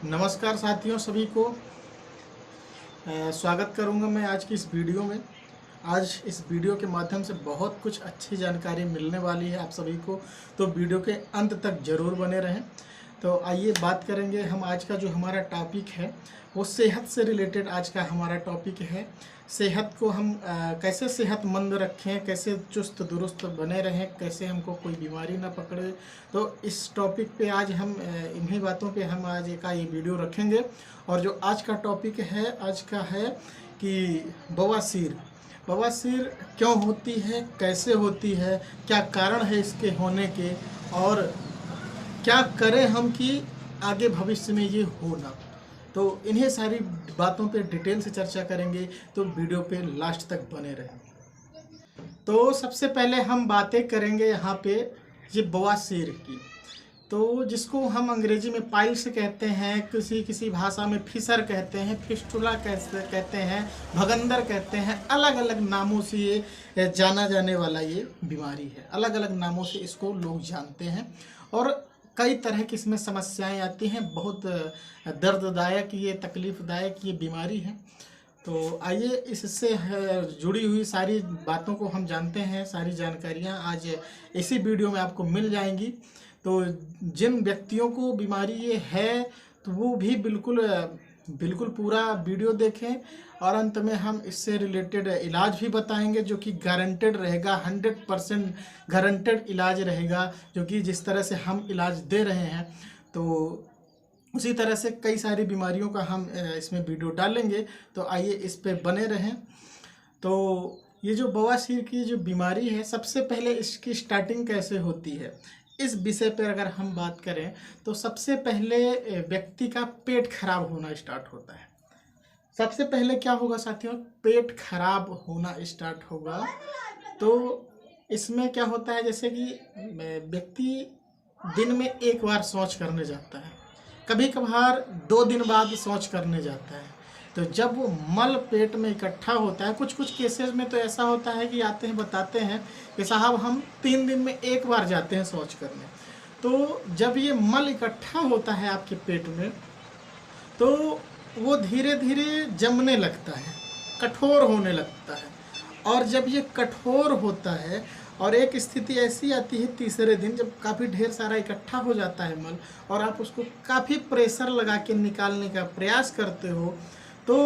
नमस्कार साथियों, सभी को स्वागत करूंगा मैं आज की इस वीडियो में। आज इस वीडियो के माध्यम से बहुत कुछ अच्छी जानकारी मिलने वाली है आप सभी को, तो वीडियो के अंत तक ज़रूर बने रहें। तो आइए बात करेंगे हम। आज का जो हमारा टॉपिक है वो सेहत से रिलेटेड आज का हमारा टॉपिक है। सेहत को हम कैसे सेहतमंद रखें, कैसे चुस्त दुरुस्त बने रहें, कैसे हमको कोई बीमारी ना पकड़े। तो इस टॉपिक पे आज हम इन्हीं बातों पे हम आज ये वीडियो रखेंगे। और जो आज का टॉपिक है आज का है कि बवासीर। बवासीर क्यों होती है, कैसे होती है, क्या कारण है इसके होने के, और क्या करें हम कि आगे भविष्य में ये हो ना। तो इन्हीं सारी बातों पे डिटेल से चर्चा करेंगे, तो वीडियो पे लास्ट तक बने रहें। तो सबसे पहले हम बातें करेंगे यहाँ पे ये बवासीर की। तो जिसको हम अंग्रेजी में पाइल्स कहते हैं, किसी भाषा में फिशर कहते हैं, फिस्टुला कहते हैं, भगंदर कहते हैं। अलग अलग नामों से ये जाना जाने वाला ये बीमारी है। अलग अलग नामों से इसको लोग जानते हैं और कई तरह की इसमें समस्याएं आती हैं। बहुत दर्ददायक ये तकलीफ़दायक ये बीमारी है। तो आइए इससे जुड़ी हुई सारी बातों को हम जानते हैं। सारी जानकारियां आज इसी वीडियो में आपको मिल जाएंगी। तो जिन व्यक्तियों को बीमारी ये है तो वो भी बिल्कुल पूरा वीडियो देखें, और अंत में हम इससे रिलेटेड इलाज भी बताएंगे जो कि गारंटेड रहेगा। 100% गारंटेड इलाज रहेगा, जो कि जिस तरह से हम इलाज दे रहे हैं तो उसी तरह से कई सारी बीमारियों का हम इसमें वीडियो डालेंगे। तो आइए इस पे बने रहें। तो ये जो बवासीर की जो बीमारी है, सबसे पहले इसकी स्टार्टिंग कैसे होती है, इस विषय पर अगर हम बात करें तो सबसे पहले व्यक्ति का पेट खराब होना स्टार्ट होता है। सबसे पहले क्या होगा साथियों, पेट खराब होना स्टार्ट होगा। तो इसमें क्या होता है, जैसे कि व्यक्ति दिन में एक बार शौच करने जाता है, कभी कभार 2 दिन बाद शौच करने जाता है। तो जब वो मल पेट में इकट्ठा होता है, कुछ केसेस में तो ऐसा होता है कि आते हैं बताते हैं कि साहब हम 3 दिन में एक बार जाते हैं शौच करने। तो जब ये मल इकट्ठा होता है आपके पेट में तो वो धीरे धीरे जमने लगता है, कठोर होने लगता है। और जब ये कठोर होता है और एक स्थिति ऐसी आती है तीसरे दिन, जब काफ़ी ढेर सारा इकट्ठा हो जाता है मल और आप उसको काफ़ी प्रेशर लगा के निकालने का प्रयास करते हो, तो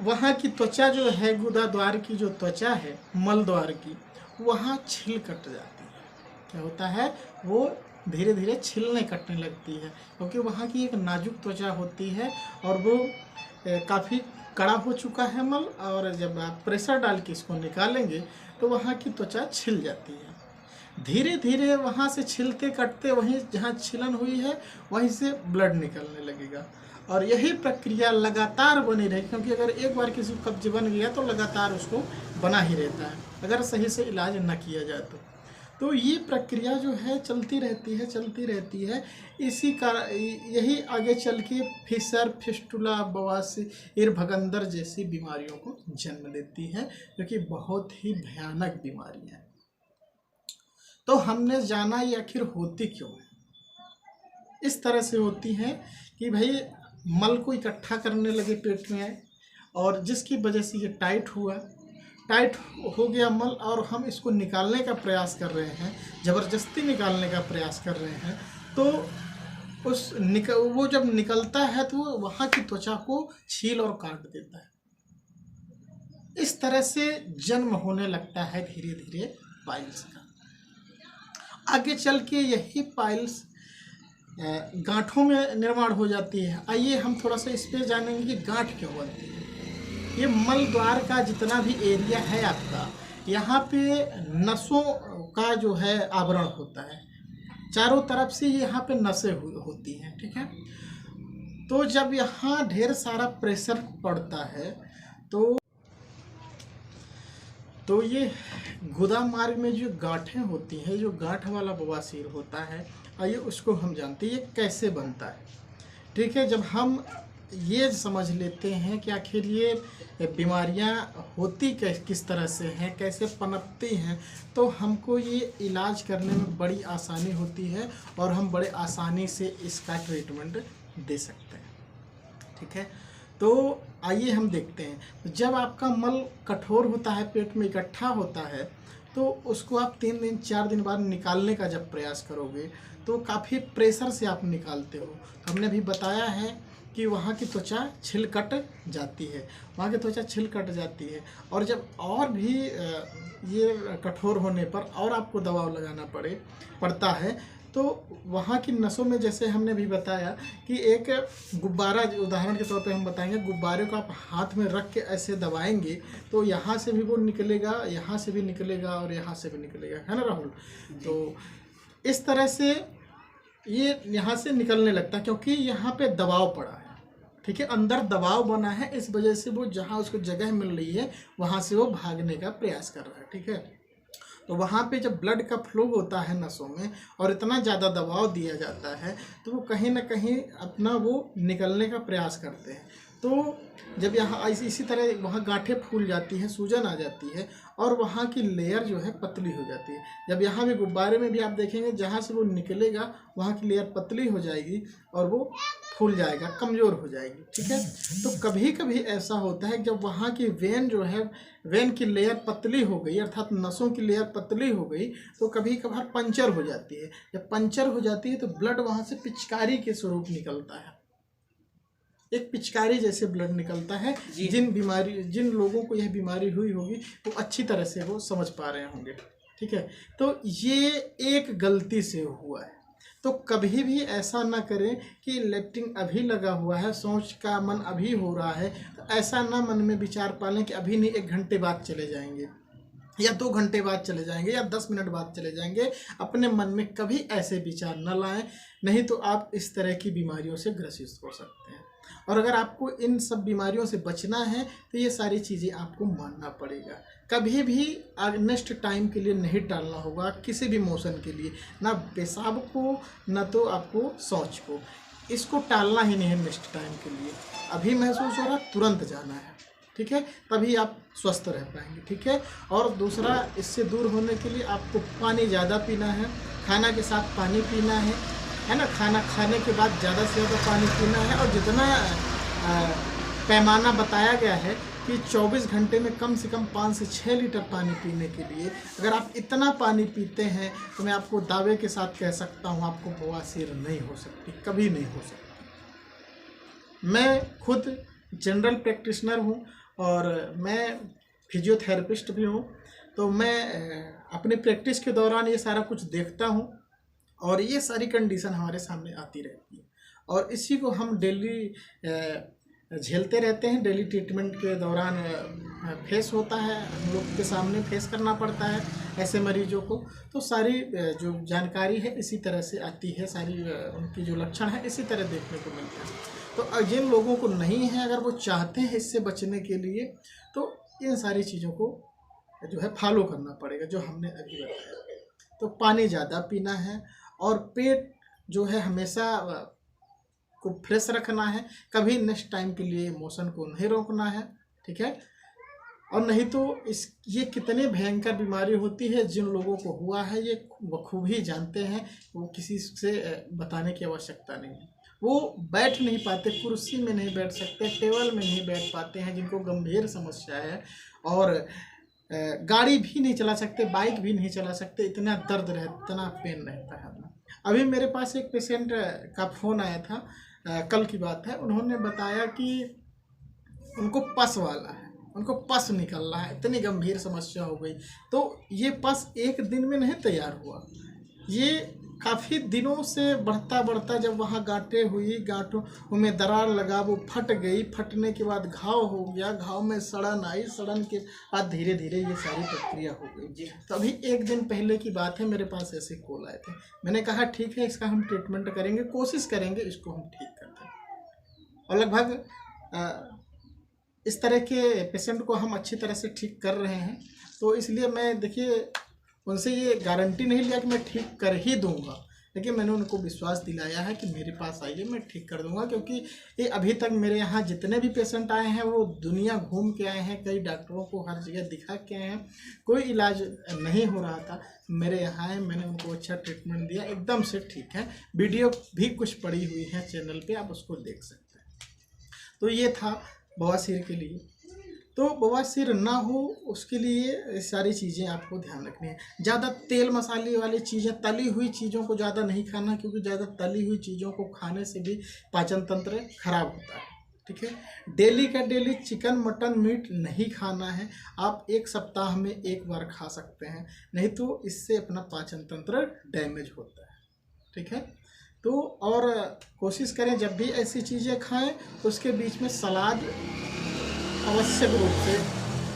वहाँ की त्वचा जो है, गुदा द्वार की जो त्वचा है मल द्वार की, वहाँ छिल कट जाती है। क्या होता है, वो धीरे धीरे छिलने कटने लगती है, क्योंकि वहाँ की एक नाजुक त्वचा होती है और वो काफ़ी कड़ा हो चुका है मल। और जब आप प्रेशर डाल के इसको निकालेंगे तो वहाँ की त्वचा छिल जाती है। धीरे धीरे वहाँ से छिलते कटते वहीं जहाँ छिलन हुई है वहीं से ब्लड निकलने लगेगा। और यही प्रक्रिया लगातार बनी रहेगी, क्योंकि अगर एक बार किसी को कब्ज बन गया तो लगातार उसको बना ही रहता है, अगर सही से इलाज न किया जाए तो ये प्रक्रिया जो है चलती रहती है। इसी कारण यही आगे चल के फिशर, फिस्टुला, बवासीर, भगंदर जैसी बीमारियों को जन्म देती है, जो कि बहुत ही भयानक बीमारी है। तो हमने जाना ये आखिर होती क्यों है। इस तरह से होती है कि भाई मल को इकट्ठा करने लगे पेट में, और जिसकी वजह से ये टाइट हो गया मल, और हम इसको निकालने का प्रयास कर रहे हैं, ज़बरदस्ती निकालने का प्रयास कर रहे हैं। तो वो जब निकलता है तो वो वहाँ की त्वचा को छील और काट देता है। इस तरह से जन्म होने लगता है धीरे धीरे पाइल्स का। आगे चल के यही पाइल्स गांठों में निर्माण हो जाती है। आइए हम थोड़ा सा इस पे जानेंगे कि गांठ क्यों बनती है। ये मल द्वार का जितना भी एरिया है आपका, यहाँ पे नसों का जो है आवरण होता है, चारों तरफ से यहाँ पे नसें होती हैं, ठीक है। तो जब यहाँ ढेर सारा प्रेशर पड़ता है तो ये गुदा मार्ग में जो गांठें होती हैं, जो गांठ वाला बवासीर होता है, आइए उसको हम जानते हैं ये कैसे बनता है, ठीक है। जब हम ये समझ लेते हैं कि आखिर ये बीमारियां होती किस तरह से हैं, कैसे पनपती हैं, तो हमको ये इलाज करने में बड़ी आसानी होती है और हम बड़े आसानी से इसका ट्रीटमेंट दे सकते हैं। ठीक है, तो आइए हम देखते हैं। जब आपका मल कठोर होता है, पेट में इकट्ठा होता है, तो उसको आप 3 दिन 4 दिन बाद निकालने का जब प्रयास करोगे तो काफ़ी प्रेशर से आप निकालते हो। हमने अभी बताया है कि वहाँ की त्वचा छिल कट जाती है, वहाँ की त्वचा छिल कट जाती है। और जब और भी ये कठोर होने पर और आपको दबाव लगाना पड़ता है, तो वहाँ की नसों में, जैसे हमने भी बताया कि एक गुब्बारा, उदाहरण के तौर पे हम बताएंगे, गुब्बारे को आप हाथ में रख के ऐसे दबाएंगे तो यहाँ से भी वो निकलेगा, यहाँ से भी निकलेगा और यहाँ से भी निकलेगा, है ना राहुल? तो इस तरह से ये यहाँ से निकलने लगता है क्योंकि यहाँ पे दबाव पड़ा है। ठीक है, अंदर दबाव बना है, इस वजह से वो जहाँ उसको जगह मिल रही है वहाँ से वो भागने का प्रयास कर रहा है। ठीक है, तो वहाँ पे जब ब्लड का फ्लो होता है नसों में और इतना ज़्यादा दबाव दिया जाता है तो वो कहीं ना कहीं अपना वो निकलने का प्रयास करते हैं। तो जब यहाँ इसी तरह वहाँ गांठें फूल जाती हैं, सूजन आ जाती है और वहाँ की लेयर जो है पतली हो जाती है। जब यहाँ भी गुब्बारे में भी आप देखेंगे, जहाँ से वो निकलेगा वहाँ की लेयर पतली हो जाएगी और वो फूल जाएगा, कमज़ोर हो जाएगी। ठीक है, तो कभी कभी ऐसा होता है जब वहाँ की वेन जो है, वेन की लेयर पतली हो गई, अर्थात नसों की लेयर पतली हो गई, तो कभी कभार पंचर हो जाती है। जब पंचर हो जाती है तो ब्लड वहाँ से पिचकारी के स्वरूप निकलता है, एक पिचकारी जैसे ब्लड निकलता है। जिन लोगों को यह बीमारी हुई होगी वो अच्छी तरह से वो समझ पा रहे होंगे। ठीक है, तो ये एक गलती से हुआ है। तो कभी भी ऐसा ना करें कि लेफ्टिंग अभी लगा हुआ है, सोच का मन अभी हो रहा है, तो ऐसा ना मन में विचार पालें कि अभी नहीं, 1 घंटे बाद चले जाएंगे या 2 घंटे बाद चले जाएंगे या 10 मिनट बाद चले जाएंगे। अपने मन में कभी ऐसे विचार न लाएं, नहीं तो आप इस तरह की बीमारियों से ग्रसित हो सकते हैं। और अगर आपको इन सब बीमारियों से बचना है तो ये सारी चीज़ें आपको मानना पड़ेगा। कभी भी नेक्स्ट टाइम के लिए नहीं टालना होगा, किसी भी मोशन के लिए, ना पेशाब को ना तो आपको शौच को, इसको टालना ही नहीं है नेक्स्ट टाइम के लिए। अभी महसूस हो रहा, तुरंत जाना है। ठीक है, तभी आप स्वस्थ रह पाएंगे। ठीक है, और दूसरा, इससे दूर होने के लिए आपको पानी ज़्यादा पीना है, खाना के साथ पानी पीना है ना, खाना खाने के बाद ज़्यादा से ज़्यादा पानी पीना है। और जितना पैमाना बताया गया है कि 24 घंटे में कम से कम 5 से 6 लीटर पानी पीने के लिए, अगर आप इतना पानी पीते हैं तो मैं आपको दावे के साथ कह सकता हूँ आपको बवासीर नहीं हो सकती, कभी नहीं हो सकती। मैं खुद जनरल प्रैक्टिशनर हूँ और मैं फिजियोथेरेपिस्ट भी हूँ, तो मैं अपनी प्रैक्टिस के दौरान ये सारा कुछ देखता हूँ और ये सारी कंडीशन हमारे सामने आती रहती है और इसी को हम डेली झेलते रहते हैं। डेली ट्रीटमेंट के दौरान फेस होता है, हम लोग के सामने फेस करना पड़ता है ऐसे मरीजों को। तो सारी जो जानकारी है इसी तरह से आती है, सारी उनकी जो लक्षण है इसी तरह देखने को मिलता है। तो जिन लोगों को नहीं है, अगर वो चाहते हैं इससे बचने के लिए, तो इन सारी चीज़ों को जो है फॉलो करना पड़ेगा जो हमने अभी बताया। तो पानी ज़्यादा पीना है और पेट जो है हमेशा को फ्रेश रखना है, कभी नेक्स्ट टाइम के लिए मोशन को नहीं रोकना है। ठीक है, और नहीं तो ये कितने भयंकर बीमारी होती है, जिन लोगों को हुआ है ये बखूब ही जानते हैं, वो किसी से बताने की आवश्यकता नहीं है। वो बैठ नहीं पाते, कुर्सी में नहीं बैठ सकते, टेबल में नहीं बैठ पाते हैं, जिनको गंभीर समस्या है, और गाड़ी भी नहीं चला सकते, बाइक भी नहीं चला सकते, इतना दर्द रहता, इतना पेन रहता है। अभी मेरे पास एक पेशेंट का फ़ोन आया था, कल की बात है, उन्होंने बताया कि उनको पस वाला है, उनको पस निकल रहा है, इतनी गंभीर समस्या हो गई। तो ये पस एक दिन में नहीं तैयार हुआ, ये काफ़ी दिनों से बढ़ता बढ़ता जब वहाँ गांठें हुई, गांठों में दरार लगा, वो फट गई, फटने के बाद घाव हो गया, घाव में सड़न आई, सड़न के बाद धीरे धीरे ये सारी प्रक्रिया हो गई। तो अभी 1 दिन पहले की बात है, मेरे पास ऐसे कॉल आए थे। मैंने कहा ठीक है, इसका हम ट्रीटमेंट करेंगे, कोशिश करेंगे इसको हम ठीक करते हैं। और लगभग इस तरह के पेशेंट को हम अच्छी तरह से ठीक कर रहे हैं। तो इसलिए मैं, देखिए, उनसे ये गारंटी नहीं लिया कि मैं ठीक कर ही दूंगा, लेकिन मैंने उनको विश्वास दिलाया है कि मेरे पास आइए, मैं ठीक कर दूंगा। क्योंकि ये अभी तक मेरे यहाँ जितने भी पेशेंट आए हैं वो दुनिया घूम के आए हैं, कई डॉक्टरों को हर जगह दिखा के आए हैं, कोई इलाज नहीं हो रहा था, मेरे यहाँ आए, मैंने उनको अच्छा ट्रीटमेंट दिया, एकदम से ठीक है। वीडियो भी कुछ पड़ी हुई है चैनल पे, आप उसको देख सकते हैं। तो ये था बवासीर के लिए। तो बवासीर ना हो उसके लिए सारी चीज़ें आपको ध्यान रखनी है। ज़्यादा तेल मसाले वाली चीज़ें, तली हुई चीज़ों को ज़्यादा नहीं खाना, क्योंकि ज़्यादा तली हुई चीज़ों को खाने से भी पाचन तंत्र खराब होता है। ठीक है। डेली का डेली चिकन मटन मीट नहीं खाना है। आप एक सप्ताह में एक बार खा सकते हैं, नहीं तो इससे अपना पाचन तंत्र डैमेज होता है। ठीक है। तो और कोशिश करें जब भी ऐसी चीज़ें खाएं तो उसके बीच में सलाद आवश्यक रूप से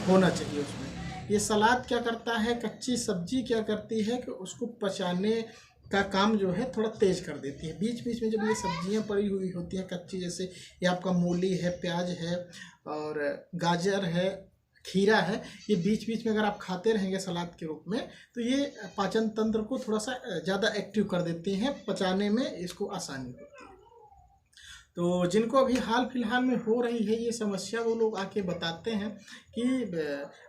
होना चाहिए। उसमें ये सलाद क्या करता है, कच्ची सब्जी क्या करती है कि उसको पचाने का काम जो है थोड़ा तेज कर देती है। बीच बीच में जब ये सब्जियां पड़ी हुई होती हैं कच्ची, जैसे ये आपका मूली है, प्याज है और गाजर है, खीरा है, ये बीच बीच में अगर आप खाते रहेंगे सलाद के रूप में तो ये पाचन तंत्र को थोड़ा सा ज़्यादा एक्टिव कर देती हैं, पचाने में इसको आसानी होती है। तो जिनको अभी हाल फिलहाल में हो रही है ये समस्या, वो लोग आके बताते हैं कि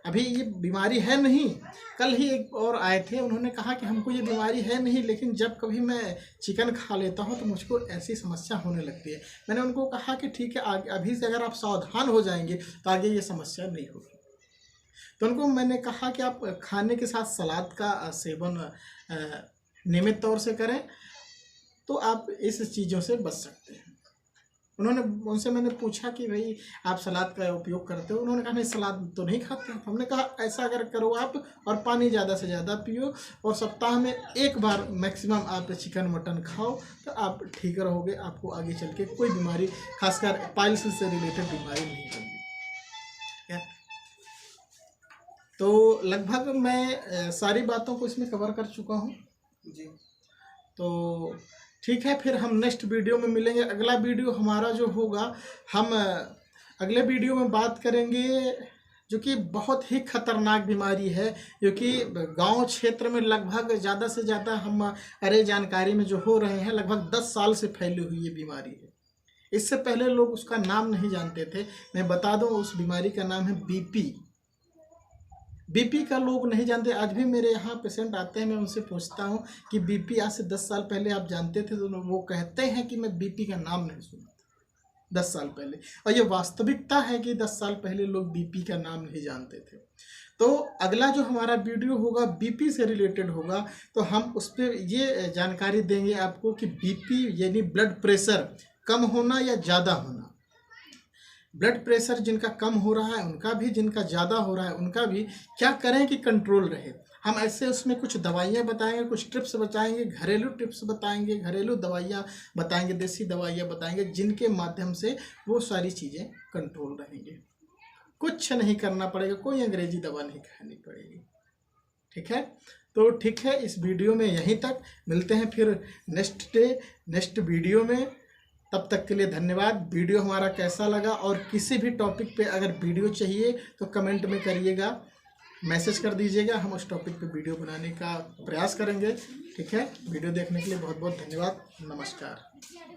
अभी ये बीमारी है नहीं। कल ही एक और आए थे, उन्होंने कहा कि हमको ये बीमारी है नहीं, लेकिन जब कभी मैं चिकन खा लेता हूँ तो मुझको ऐसी समस्या होने लगती है। मैंने उनको कहा कि ठीक है, आगे अभी से अगर आप सावधान हो जाएंगे तो आगे ये समस्या नहीं होगी। तो उनको मैंने कहा कि आप खाने के साथ सलाद का सेवन नियमित तौर से करें तो आप इस चीज़ों से बच सकते हैं। उनसे मैंने पूछा कि भाई आप सलाद का उपयोग करते हो? उन्होंने कहा नहीं, सलाद तो नहीं खाते। हमने कहा ऐसा अगर करो आप, और पानी ज़्यादा से ज़्यादा पियो, और सप्ताह में एक बार मैक्सिमम आप चिकन मटन खाओ तो आप ठीक रहोगे। आपको आगे चल के कोई बीमारी, खासकर पाइल्स से रिलेटेड बीमारी नहीं होगी। ठीक है। तो लगभग मैं सारी बातों को इसमें कवर कर चुका हूँ जी। तो ठीक है, फिर हम नेक्स्ट वीडियो में मिलेंगे। अगला वीडियो हमारा जो होगा, हम अगले वीडियो में बात करेंगे जो कि बहुत ही खतरनाक बीमारी है, जो कि गांव क्षेत्र में लगभग ज़्यादा से ज़्यादा हमारे जानकारी में जो हो रहे हैं, लगभग 10 साल से फैली हुई ये बीमारी है। इससे पहले लोग उसका नाम नहीं जानते थे। मैं बता दूं, उस बीमारी का नाम है बीपी। बीपी का लोग नहीं जानते। आज भी मेरे यहाँ पेशेंट आते हैं, मैं उनसे पूछता हूँ कि बीपी आज से 10 साल पहले आप जानते थे? तो वो कहते हैं कि मैं बीपी का नाम नहीं सुना था 10 साल पहले। और ये वास्तविकता है कि 10 साल पहले लोग बीपी का नाम नहीं जानते थे। तो अगला जो हमारा वीडियो होगा बीपी से रिलेटेड होगा, तो हम उस पर ये जानकारी देंगे आपको कि बीपी यानी ब्लड प्रेशर कम होना या ज़्यादा होना। ब्लड प्रेशर जिनका कम हो रहा है उनका भी, जिनका ज़्यादा हो रहा है उनका भी, क्या करें कि कंट्रोल रहे। हम ऐसे उसमें कुछ दवाइयाँ बताएंगे, कुछ टिप्स बताएंगे, घरेलू टिप्स बताएंगे, घरेलू दवाइयाँ बताएंगे, देसी दवाइयाँ बताएंगे, जिनके माध्यम से वो सारी चीज़ें कंट्रोल रहेंगे। कुछ नहीं करना पड़ेगा, कोई अंग्रेजी दवा नहीं खानी पड़ेगी। ठीक है। तो ठीक है, इस वीडियो में यहीं तक, मिलते हैं फिर नेक्स्ट वीडियो में। तब तक के लिए धन्यवाद। वीडियो हमारा कैसा लगा, और किसी भी टॉपिक पे अगर वीडियो चाहिए तो कमेंट में करिएगा, मैसेज कर दीजिएगा, हम उस टॉपिक पे वीडियो बनाने का प्रयास करेंगे। ठीक है। वीडियो देखने के लिए बहुत बहुत धन्यवाद। नमस्कार।